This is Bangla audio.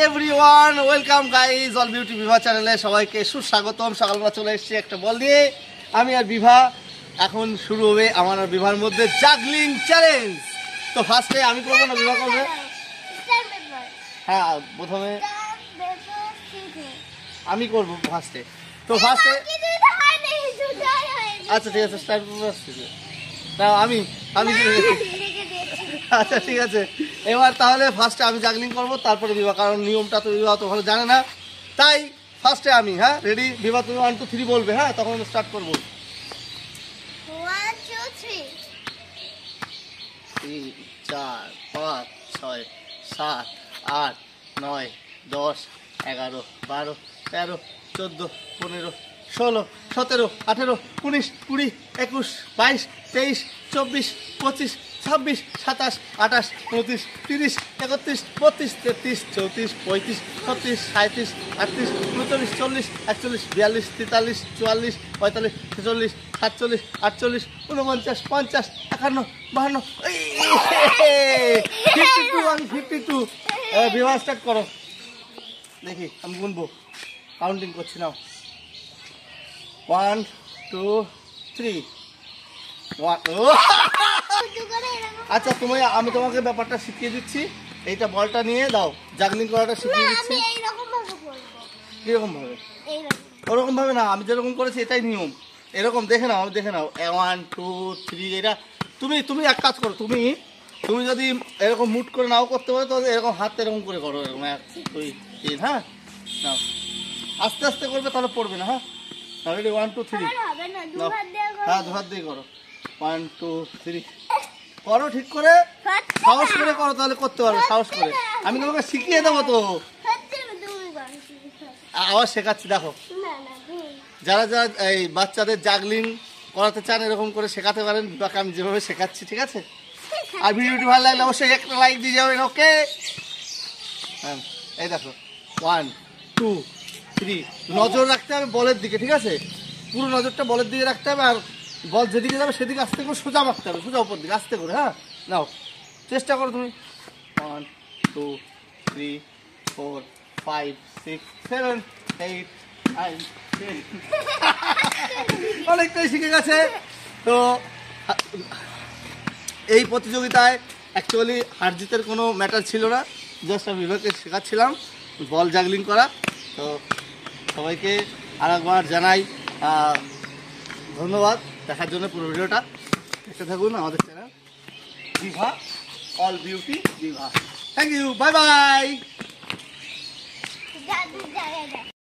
Everyone, welcome guys all beauty Bibha চ্যানেলে সবাইকে সুস্বাগতম। সকালবেলা চলে এসেছি একটা বল দিয়ে, আমি আর বিভা। এখন শুরু হবে আমার আর বিভার মধ্যে জাগলিং চ্যালেঞ্জ। তো ফার্স্টে আমি করবো না বিভা করবে? হ্যাঁ, প্রথমে আমি করবো ফার্স্টে। তো ফার্স্টে আচ্ছা ঠিক আছে, স্টার্ট করবো না আমি আমি আচ্ছা ঠিক আছে, এবার তাহলে ফার্স্টে আমি জাগলিং করবো, তারপরে বিভা, কারণ নিয়মটা তো বিভা তো ভালো জানে না, তাই ফার্স্টে আমি। হ্যাঁ রেডি বিভা, তুমি 1 2 3 বলবে, হ্যাঁ তখন স্টার্ট করবো। 1 2 3 3 4 5 6 7 8 9 10 11 12 13 14 15 16 17 18 19 20 21 22 23 24 25 26 27 28 29 30 31 32 33 34 35 36 37 38 39 40 41 42 43 44 45 46 47 48 49 50 51 52 52 বিবাহ স্টার্ট করো। দেখি আমি গুনবো, কাউন্টিং করছি নাও। 1 2 3 আচ্ছা তুমি, আমি তোমাকে ব্যাপারটা শিখিয়ে দিচ্ছি। এইটা বলটা নিয়ে দাও, জাগলিং করাটা শিখিয়ে দিচ্ছি। কিরকম ভাবে? ওরকম ভাবে না, আমি যেরকম করেছি এটাই নিয়ম। এরকম দেখে নাও, দেখে নাও 1 2 3 এটা। তুমি তুমি এক কাজ করো, তুমি তুমি যদি এরকম মুট করে নাও করতে পারো, তাহলে এরকম হাত এরকম করে করো, এরকম 1 2 3। হ্যাঁ নাও, আস্তে আস্তে করবে, তাহলে পড়বে না। হ্যাঁ রেডি 1 2 3। হ্যাঁ দু হাত দিয়ে করো। 1 2 3 করো, ঠিক করে সাহস করে করো, তাহলে করতে পারবে সাহস করে। আমি তোমাকে শিখিয়ে দেবো তো, আবার শেখাচ্ছি। দেখো, যারা যারা এই বাচ্চাদের জাগলিং করাতে চান, এরকম করে শেখাতে পারেন বিভাকে আমি যেভাবে শেখাচ্ছি, ঠিক আছে? আর ভিডিওটি ভালো লাগলে অবশ্যই একটা লাইক দিয়ে যাবেন, ওকে? হ্যাঁ এই দেখো 1 2 3, নজর রাখতে হবে বলের দিকে, ঠিক আছে? পুরো নজরটা বলের দিকে রাখতে হবে, আর বল যেদিকে যাবে সেদিকে আস্তে করে সোজা মারতে হবে, সোজা উপর দিকে আস্তে করে। হ্যাঁ নাও, চেষ্টা করো তুমি। 1 2 3 4 5 6 7 8 9 10 অনেকটাই শিখে গেছে। তো এই প্রতিযোগিতায় অ্যাকচুয়ালি হার জিতের কোনো ম্যাটার ছিল না, জাস্ট আমি বিভাগকে শেখাচ্ছিলাম বল জাগলিং করা। তো সবাইকে আরেকবার জানাই ধন্যবাদ দেখার জন্য। পুরো ভিডিওটা দেখতে থাকুন আমাদের channel Bibha all beauty Bibha. Thank you, bye by.